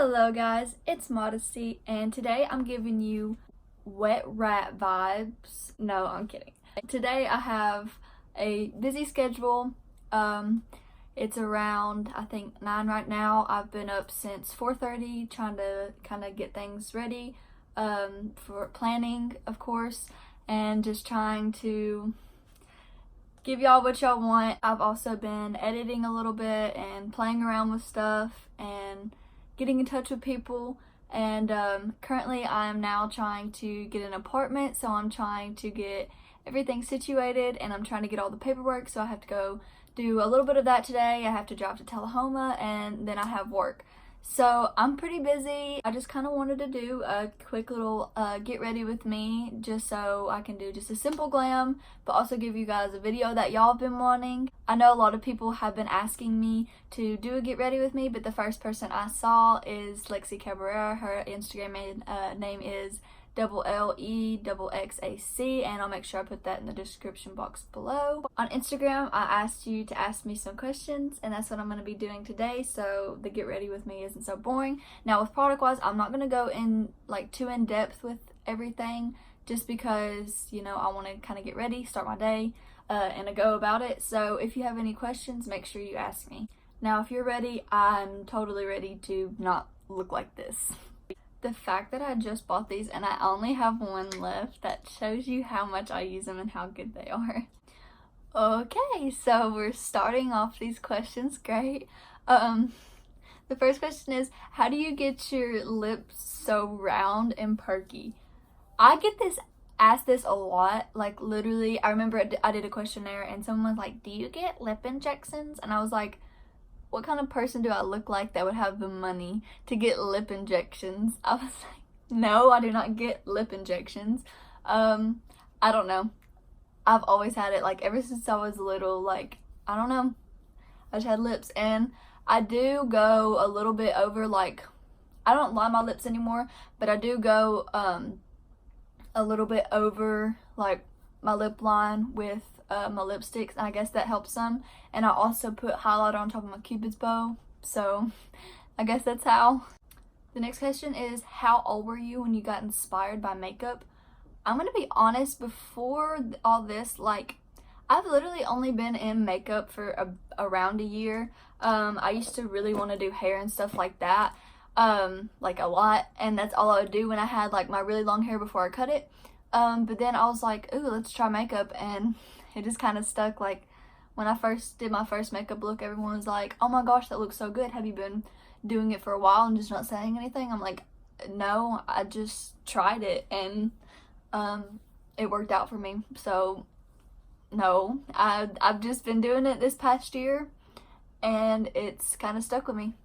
Hello guys, it's Modesty, and today I'm giving you wet rat vibes. No, I'm kidding. Today I have a busy schedule. It's around, I think, 9 right now. I've been up since 4:30 trying to kind of get things ready for planning, of course, and just trying to give y'all what y'all want. I've also been editing a little bit and playing around with stuff and getting in touch with people, and currently I am now trying to get an apartment, so I'm trying to get everything situated and I'm trying to get all the paperwork, so I have to go do a little bit of that today. I have to drive to Tullahoma and then I have work. So I'm pretty busy. I just kind of wanted to do a quick little get ready with me, just so I can do just a simple glam, but also give you guys a video that y'all have been wanting. I know a lot of people have been asking me to do a get ready with me, but the first person I saw is Lexi Cabrera. Her Instagram name is LLEXXAC, and I'll make sure I put that in the description box below. On Instagram, I asked you to ask me some questions, and that's what I'm going to be doing today, so the get ready with me isn't so boring. Now with product wise, I'm not going to go in like too in depth with everything, just because, you know, I want to kind of get ready, start my day, and go about it. So if you have any questions, make sure you ask me. Now if you're ready, I'm totally ready to not look like this. The fact that I just bought these and I only have one left, that shows you how much I use them and how good they are. Okay, so we're starting off these questions. Great. The first question is, how do you get your lips so round and perky? I get asked this a lot. Like literally, I remember I did a questionnaire and someone was like, do you get lip injections? And I was like, what kind of person do I look like that would have the money to get lip injections? I was like, no, I do not get lip injections. I don't know. I've always had it, like, ever since I was little. Like, I don't know. I just had lips, and I do go a little bit over, like, I don't line my lips anymore, but I do go a little bit over, like, my lip line with my lipsticks, and I guess that helps some. And I also put highlighter on top of my cupid's bow, so I guess that's how. The next question is, how old were you when you got inspired by makeup? I'm gonna be honest, before all this, like, I've literally only been in makeup for around a year. I used to really want to do hair and stuff like that, like a lot, and that's all I would do when I had like my really long hair before I cut it. But then I was like, ooh, let's try makeup, and it just kind of stuck. Like, when I first did my first makeup look, everyone was like, oh my gosh, that looks so good. Have you been doing it for a while and just not saying anything? I'm like, no, I just tried it, and it worked out for me. So no, I've just been doing it this past year, and it's kind of stuck with me.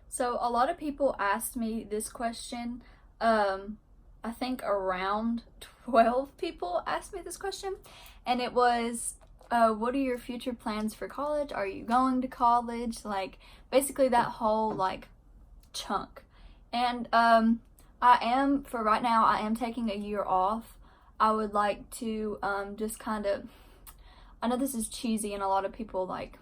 So a lot of people asked me this question. I think around 12 people asked me this question, and it was, what are your future plans for college? Are you going to college? Like, basically that whole, like, chunk. And for right now, I am taking a year off. I would like to just kind of, I know this is cheesy and a lot of people like,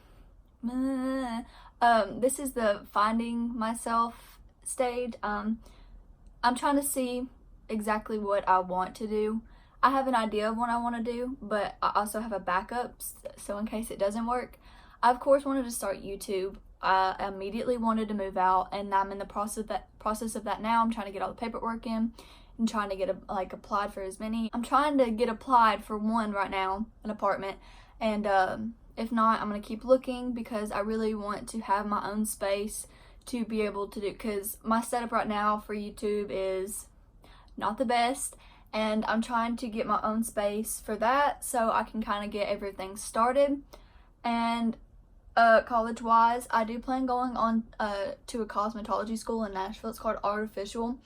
this is the finding myself stage. I'm trying to see exactly what I want to do. I have an idea of what I want to do, but I also have a backup, so in case it doesn't work. I of course wanted to start YouTube. I immediately wanted to move out, and I'm in the process of that now. I'm trying to get all the paperwork in and trying to get applied for as many. I'm trying to get applied for one right now, an apartment, and if not, I'm gonna keep looking, because I really want to have my own space to be able to do, because my setup right now for YouTube is not the best, and I'm trying to get my own space for that so I can kind of get everything started. And college wise, I do plan going on to a cosmetology school in Nashville. It's called Artificial,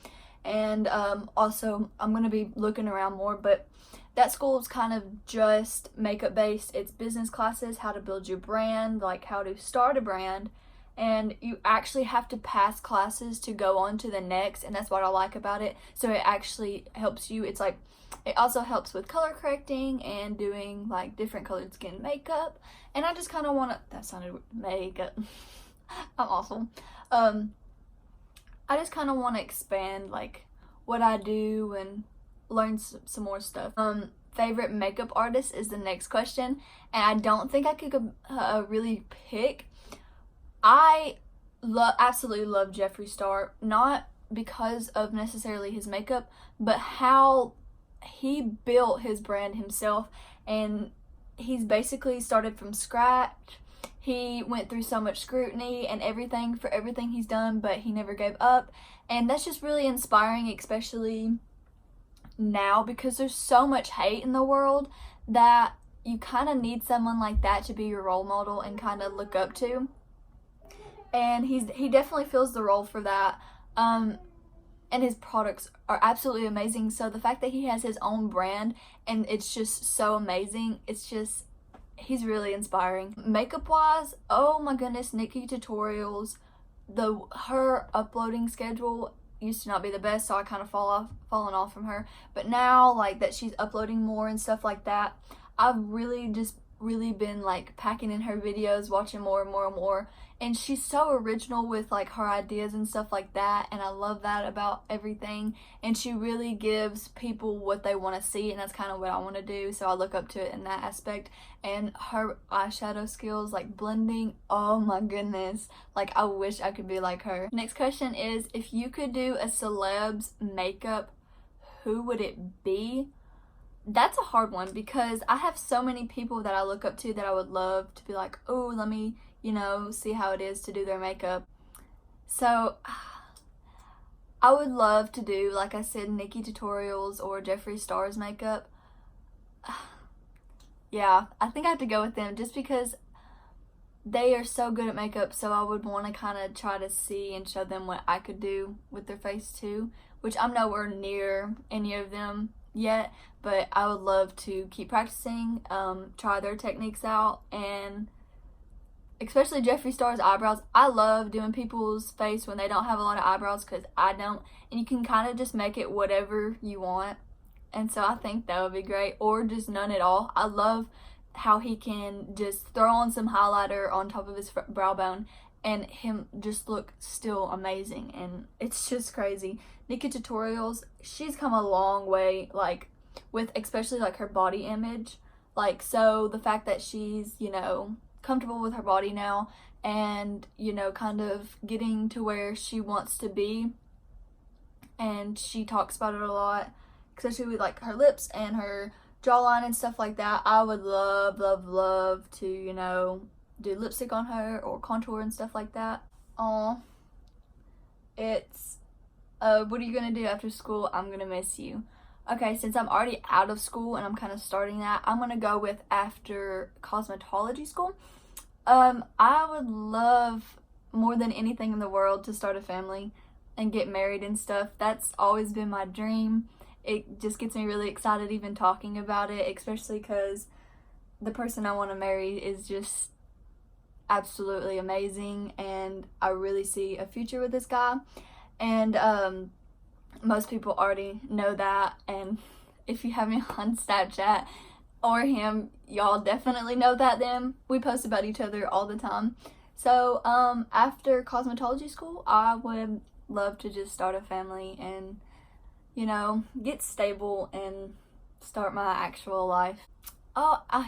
and also I'm going to be looking around more, but that school is kind of just makeup based. It's business classes, how to build your brand, like how to start a brand, and you actually have to pass classes to go on to the next, and that's what I like about it. So it actually helps you. It's like, it also helps with color correcting and doing like different colored skin makeup, and I just kind of want to, that sounded makeup, I'm awful. I just kind of want to expand like what I do and learn some more stuff. Favorite makeup artist is the next question, and I don't think I could really pick. I absolutely love Jeffree Star, not because of necessarily his makeup, but how he built his brand himself, and he's basically started from scratch. He went through so much scrutiny and everything for everything he's done, but he never gave up, and that's just really inspiring, especially now, because there's so much hate in the world that you kind of need someone like that to be your role model and kind of look up to, and he definitely fills the role for that. And his products are absolutely amazing, so the fact that he has his own brand and it's just so amazing, he's really inspiring. Makeup wise, oh my goodness, Nikki Tutorials, her uploading schedule used to not be the best, so I kind of fallen off from her, but now like that she's uploading more and stuff like that, I've really been like packing in her videos, watching more and more and more, and she's so original with like her ideas and stuff like that, and I love that about everything, and she really gives people what they want to see, and that's kind of what I want to do, so I look up to it in that aspect. And her eyeshadow skills, like blending, oh my goodness, like I wish I could be like her. Next question is, if you could do a celeb's makeup, who would it be? That's a hard one, because I have so many people that I look up to that I would love to be like, oh, let me, see how it is to do their makeup. So I would love to do, like I said, Nikki Tutorials or Jeffree Star's makeup. Yeah, I think I have to go with them just because they are so good at makeup, so I would want to kind of try to see and show them what I could do with their face too, which I'm nowhere near any of them yet, but I would love to keep practicing, try their techniques out, and especially Jeffree Star's eyebrows. I love doing people's face when they don't have a lot of eyebrows, because I don't, and you can kind of just make it whatever you want, and so I think that would be great, or just none at all. I love how he can just throw on some highlighter on top of his brow bone and him just look still amazing, and it's just crazy. Nikki Tutorials, she's come a long way, like with especially like her body image, like, so the fact that she's comfortable with her body now, and kind of getting to where she wants to be, and she talks about it a lot, especially with like her lips and her jawline and stuff like that. I would love to do lipstick on her or contour and stuff like that. It's what are you gonna do after school? I'm gonna miss you. Okay, since I'm already out of school and I'm kind of starting that, I'm gonna go with after cosmetology school. I would love more than anything in the world to start a family and get married and stuff. That's always been my dream. It just gets me really excited even talking about it, especially because the person I want to marry is just absolutely amazing, and I really see a future with this guy, and most people already know that, and if you have me on Snapchat or him, y'all definitely know that. Then we post about each other all the time. So after cosmetology school, I would love to just start a family and get stable and start my actual life.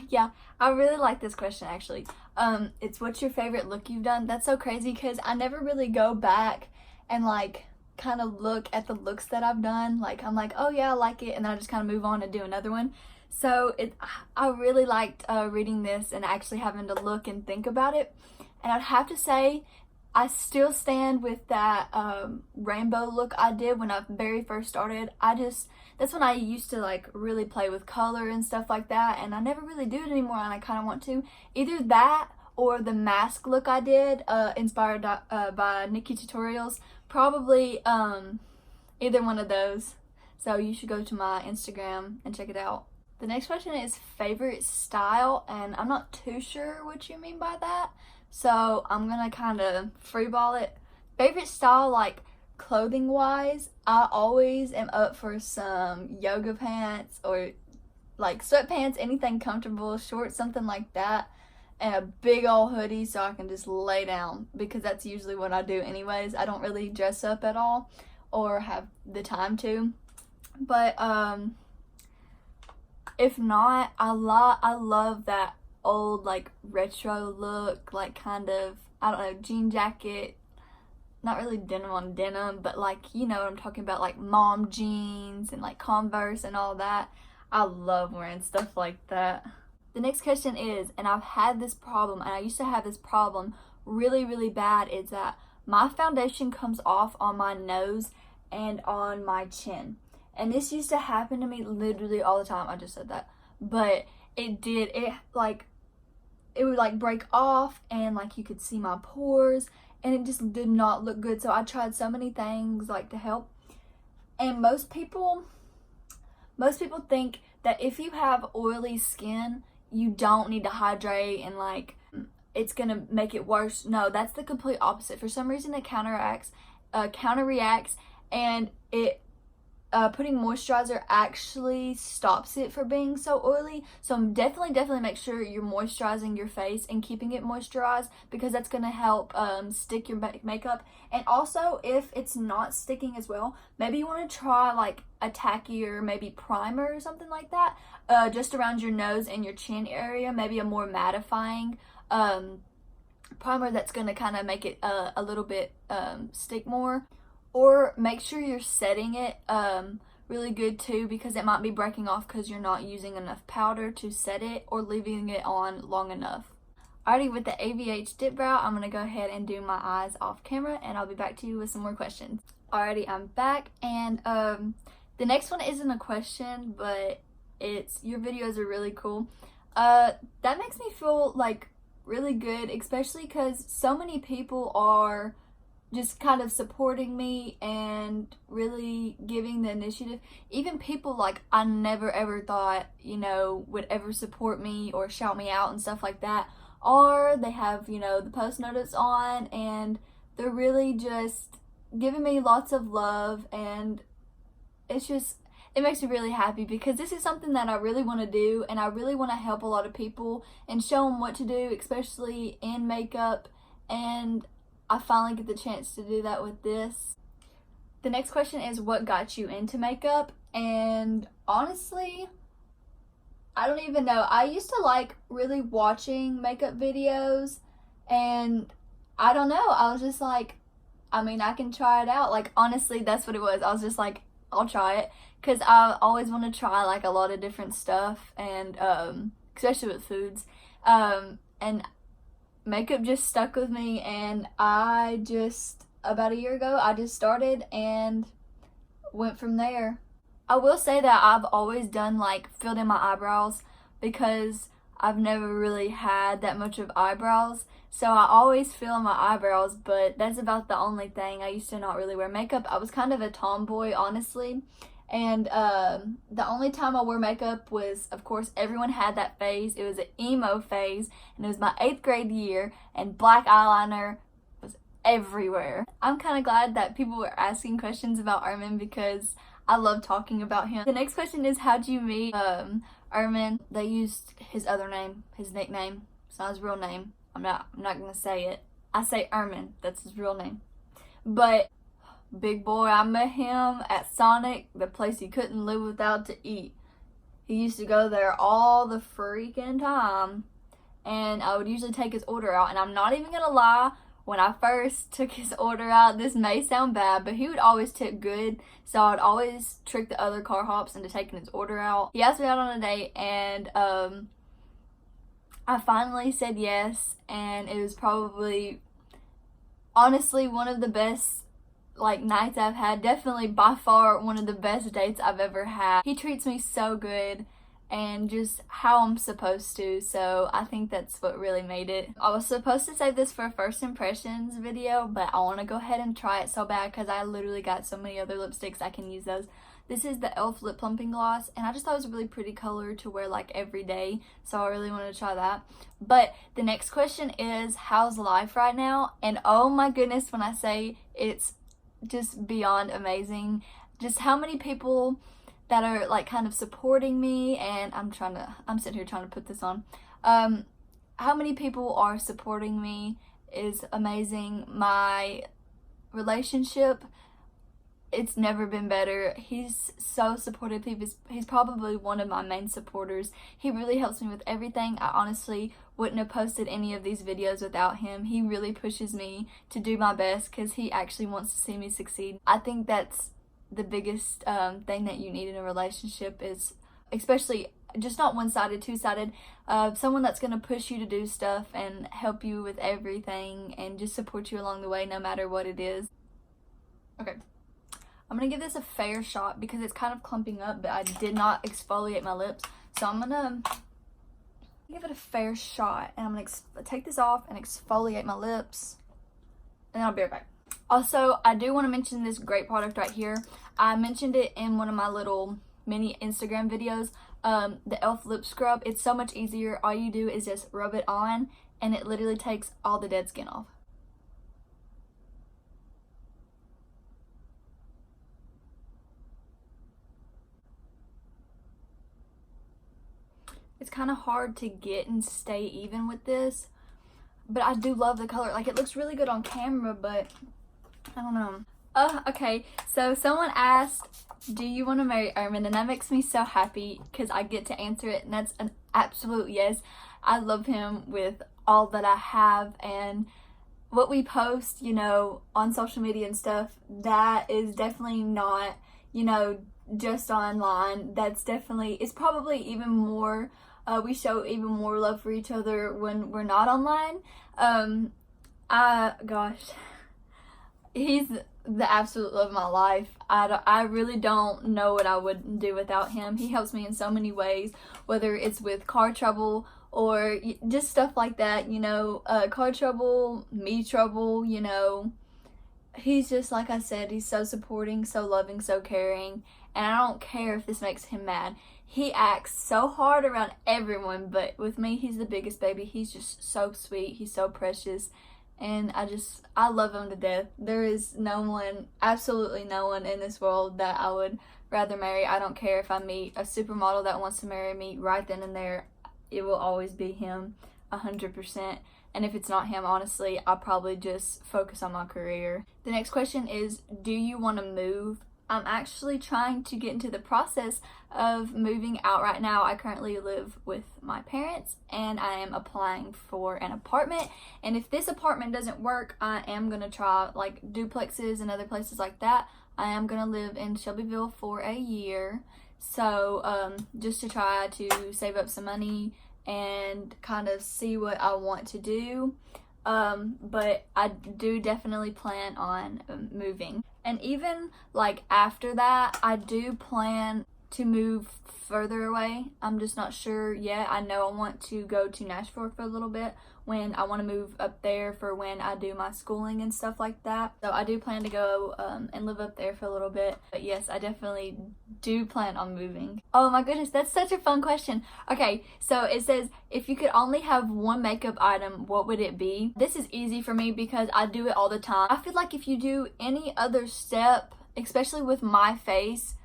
Yeah, I really like this question actually. It's what's your favorite look you've done? That's so crazy because I never really go back and like kind of look at the looks that I've done. Like I'm like, oh yeah, I like it, and then I just kind of move on and do another one. So I really liked reading this and actually having to look and think about it. And I'd have to say I still stand with that rainbow look I did when I very first started. That's when I used to like really play with color and stuff like that, and I never really do it anymore, and I kind of want to. Either that or the mask look I did, inspired by Nikki Tutorials. Probably either one of those. So you should go to my Instagram and check it out. The next question is favorite style, and I'm not too sure what you mean by that, so I'm gonna kind of freeball it. Favorite style, like clothing wise, I always am up for some yoga pants or like sweatpants, anything comfortable, shorts, something like that. and a big old hoodie so I can just lay down, because that's usually what I do anyways. I don't really dress up at all or have the time to. But if not, I love that old like retro look, like kind of, I don't know, jean jacket, not really denim on denim, but like, you know what I'm talking about, like mom jeans and like Converse and all that. I love wearing stuff like that. The next question is, and I've had this problem, and I used to have this problem really, really bad, is that my foundation comes off on my nose and on my chin. And this used to happen to me literally all the time. I just said that. But it would like break off, and like you could see my pores, and it just did not look good. So I tried so many things like to help. And most people think that if you have oily skin, you don't need to hydrate and like it's gonna make it worse. No, that's the complete opposite. For some reason it counterreacts, and it putting moisturizer actually stops it from being so oily. So definitely make sure you're moisturizing your face and keeping it moisturized, because that's going to help stick your makeup. And also, if it's not sticking as well, maybe you want to try like a tackier maybe primer or something like that, just around your nose and your chin area. Maybe a more mattifying primer that's going to kind of make it a little bit stick more. Or make sure you're setting it really good too, because it might be breaking off because you're not using enough powder to set it or leaving it on long enough. Alrighty, with the AVH dip brow, I'm going to go ahead and do my eyes off camera, and I'll be back to you with some more questions. Alrighty, I'm back, and the next one isn't a question, but your videos are really cool. That makes me feel like really good, especially because so many people are just kind of supporting me and really giving the initiative. Even people like I never ever thought, you know, would ever support me or shout me out and stuff like that. Or they have, you know, the post notice on, and they're really just giving me lots of love, and it makes me really happy, because this is something that I really want to do, and I really want to help a lot of people and show them what to do, especially in makeup, and I finally get the chance to do that with this. The next question is, what got you into makeup? And honestly, I don't even know. I used to like really watching makeup videos, and I don't know. I was just like, I mean, I can try it out. Like, honestly, that's what it was. I was just like, I'll try it, because I always want to try like a lot of different stuff, and especially with foods. And makeup just stuck with me, and about a year ago, I just started and went from there. I will say that I've always done like filled in my eyebrows, because I've never really had that much of eyebrows, so I always fill in my eyebrows, but that's about the only thing. I used to not really wear makeup. I was kind of a tomboy, honestly. And the only time I wore makeup was, of course, everyone had that phase. It was an emo phase, and it was my 8th grade year, and black eyeliner was everywhere. I'm kind of glad that people were asking questions about Arman, because I love talking about him. The next question is, how'd you meet Arman? They used his other name, his nickname. It's not his real name. I'm not gonna say it. I say Arman. That's his real name. But big boy, I met him at Sonic, the place he couldn't live without to eat. He used to go there all the freaking time, and I would usually take his order out. And I'm not even gonna lie, when I first took his order out, this may sound bad, but he would always tip good, so I'd always trick the other car hops into taking his order out. He asked me out on a date, and I finally said yes, and it was probably, honestly, one of the best like nights I've had. Definitely by far one of the best dates I've ever had. He treats me so good, and just how I'm supposed to, so I think that's what really made it. I was supposed to save this for a first impressions video, but I want to go ahead and try it so bad, because I literally got so many other lipsticks. I can use those. This is the e.l.f. lip plumping gloss, and I just thought it was a really pretty color to wear like every day, so I really wanted to try that. But the next question is, how's life right now? And oh my goodness, when I say it's just beyond amazing, just how many people that are like kind of supporting me, and I'm sitting here trying to put this on, how many people are supporting me is amazing. My relationship, it's never been better. He's so supportive. He's probably one of my main supporters. He really helps me with everything. I honestly wouldn't have posted any of these videos without him. He really pushes me to do my best because he actually wants to see me succeed. I think that's the biggest thing that you need in a relationship, is especially just not one-sided, two-sided, someone that's going to push you to do stuff and help you with everything and just support you along the way no matter what it is. Okay, I'm going to give this a fair shot because it's kind of clumping up, but I did not exfoliate my lips, so I'm going to give it a fair shot, and I'm going to take this off and exfoliate my lips, and then I'll be right back. Also, I do want to mention this great product right here. I mentioned it in one of my little mini Instagram videos. The e.l.f. lip scrub. It's so much easier. All you do is just rub it on, and it literally takes all the dead skin off. It's kind of hard to get and stay even with this, but I do love the color. Like, it looks really good on camera, but I don't know. Okay, so someone asked, do you want to marry Arman? And that makes me so happy because I get to answer it, and that's an absolute yes. I love him with all that I have, and what we post, you know, on social media and stuff, that is definitely not, you know, just online. That's definitely, it's probably even more, we show even more love for each other when we're not online. Gosh, he's the absolute love of my life. I really don't know what I would do without him. He helps me in so many ways, whether it's with car trouble or just stuff like that, you know, car trouble, me trouble, you know. He's just, like I said, he's so supporting, so loving, so caring, and I don't care if this makes him mad. He acts so hard around everyone, but with me, he's the biggest baby. He's just so sweet. He's so precious. And I love him to death. There is no one, absolutely no one in this world that I would rather marry. I don't care if I meet a supermodel that wants to marry me right then and there. It will always be him, 100%. And if it's not him, honestly, I'll probably just focus on my career. The next question is, do you want to move? I'm actually trying to get into the process of moving out right now. I currently live with my parents, and I am applying for an apartment. And if this apartment doesn't work, I am going to try like duplexes and other places like that. I am going to live in Shelbyville for a year. So just to try to save up some money and kind of see what I want to do. But I do definitely plan on moving. And even like after that, I do plan to move further away. I'm just not sure yet. I know I want to go to Nashville for a little bit when I want to move up there for when I do my schooling and stuff like that. So I do plan to go and live up there for a little bit. But yes, I definitely do plan on moving. Oh my goodness, that's such a fun question. Okay, so it says, if you could only have one makeup item, what would it be? This is easy for me because I do it all the time. I feel like if you do any other step, especially with my face,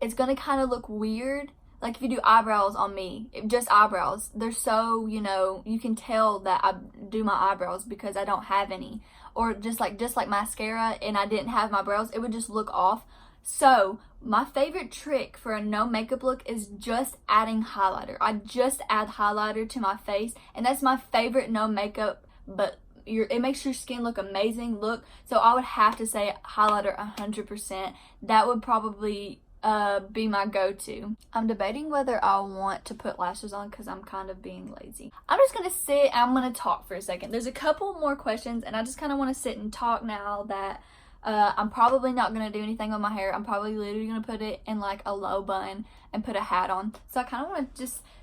it's gonna kind of look weird. Like if you do eyebrows on me, just eyebrows, they're so, you know, you can tell that I do my eyebrows because I don't have any. Or just like mascara and I didn't have my brows, it would just look off. So my favorite trick for a no makeup look is just adding highlighter. I just add highlighter to my face, and that's my favorite no makeup, but it makes your skin look amazing. Look, so I would have to say highlighter 100%. That would probably be my go-to. I'm debating whether I want to put lashes on because I'm kind of being lazy. I'm just gonna sit and I'm gonna talk for a second. There's a couple more questions and I just kind of want to sit and talk now that I'm probably not gonna do anything with my hair. I'm probably literally gonna put it in like a low bun and put a hat on. So I kind of want to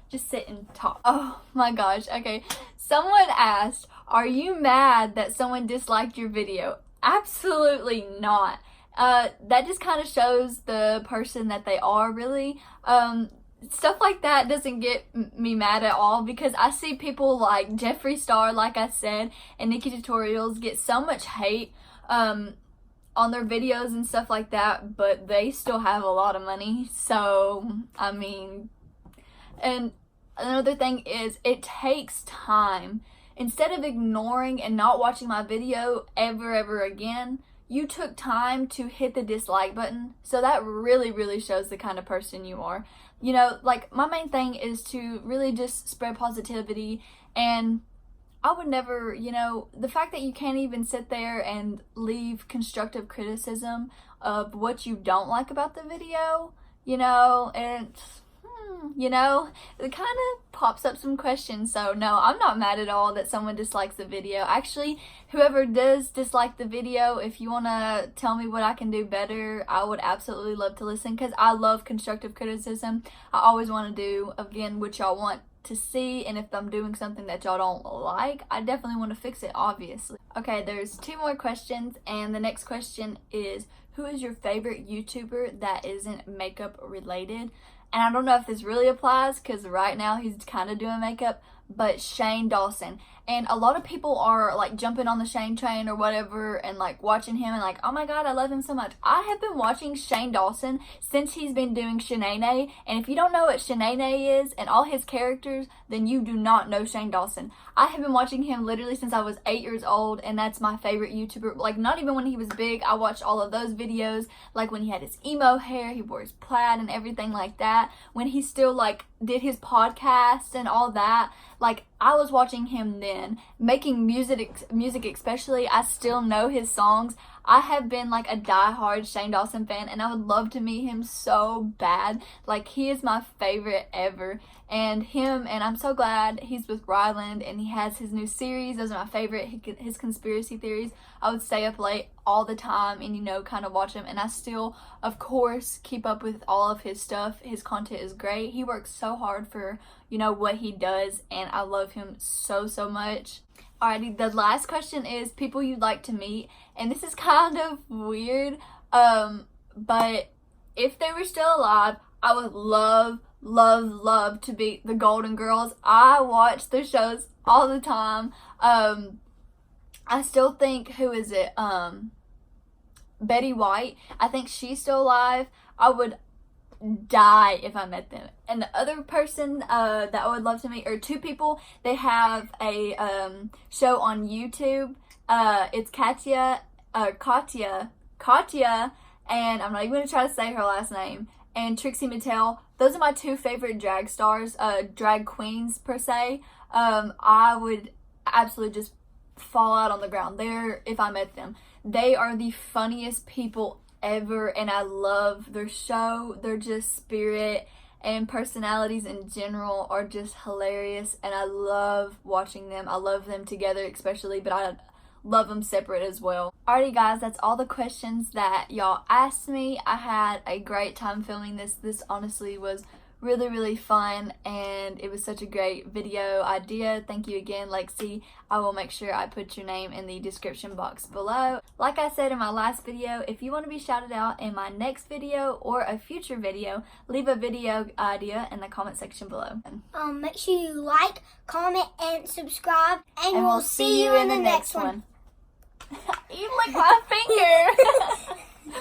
just sit and talk. Oh my gosh. Okay, someone asked, are you mad that someone disliked your video? Absolutely not. That just kind of shows the person that they are, really. Stuff like that doesn't get me mad at all because I see people like Jeffree Star, like I said, and Nikki Tutorials get so much hate on their videos and stuff like that, but they still have a lot of money. So, I mean, and Another thing is it takes time. Instead of ignoring and not watching my video ever again, you took time to hit the dislike button. So that really shows the kind of person you are. You know, like, my main thing is to really just spread positivity, and I would never, you know, the fact that you can't even sit there and leave constructive criticism of what you don't like about the video, you know, and you know, it kind of pops up some questions. So no, I'm not mad at all that someone dislikes the video. Actually, whoever does dislike the video, if you want to tell me what I can do better, I would absolutely love to listen, because I love constructive criticism. I always want to do, again, what y'all want to see, and if I'm doing something that y'all don't like, I definitely want to fix it, obviously. Okay, there's 2 more questions, and the next question is, who is your favorite YouTuber that isn't makeup related? And I don't know if this really applies, because right now he's kind of doing makeup, but Shane Dawson. And a lot of people are like jumping on the Shane train or whatever, and like watching him and like, oh my god, I love him so much. I have been watching Shane Dawson since he's been doing Shanae, and if you don't know what Shanae is and all his characters, then you do not know Shane Dawson. I have been watching him literally since I was 8 years old, and that's my favorite YouTuber. Like, not even when he was big, I watched all of those videos, like when he had his emo hair, he wore his plaid and everything like that, when he still like did his podcast and all that. Like, I was watching him then, making music especially. I still know his songs. I have been like a diehard Shane Dawson fan, and I would love to meet him so bad. Like, he is my favorite ever. And I'm so glad he's with Ryland, and he has his new series. Those are my favorite, his conspiracy theories. I would stay up late all the time and, you know, kind of watch him. And I still, of course, keep up with all of his stuff. His content is great. He works so hard for, you know, what he does, and I love him so much. Alrighty, the last question is people you'd like to meet, and this is kind of weird, but if they were still alive, I would love to be the Golden Girls. I watch the shows all the time. I still think, who is it? Betty White. I think she's still alive. I would die if I met them. And the other person that I would love to meet are 2 people. They have a show on YouTube. It's Katya, and I'm not even gonna try to say her last name, and Trixie Mattel. Those are my 2 favorite drag stars, drag queens per se. I would absolutely just fall out on the ground there if I met them. They are the funniest people ever, and I love their show. Their just spirit and personalities in general are just hilarious, and I love watching them. I love them together especially, but I love them separate as well. Alrighty guys, that's all the questions that y'all asked me. I had a great time filming this. This honestly was really fun, and it was such a great video idea. Thank you again, Lexi. I will make sure I put your name in the description box below. Like I said in my last video, if you want to be shouted out in my next video or a future video, leave a video idea in the comment section below. Make sure you like, comment, and subscribe, and we'll see you in the next one. You licked my finger.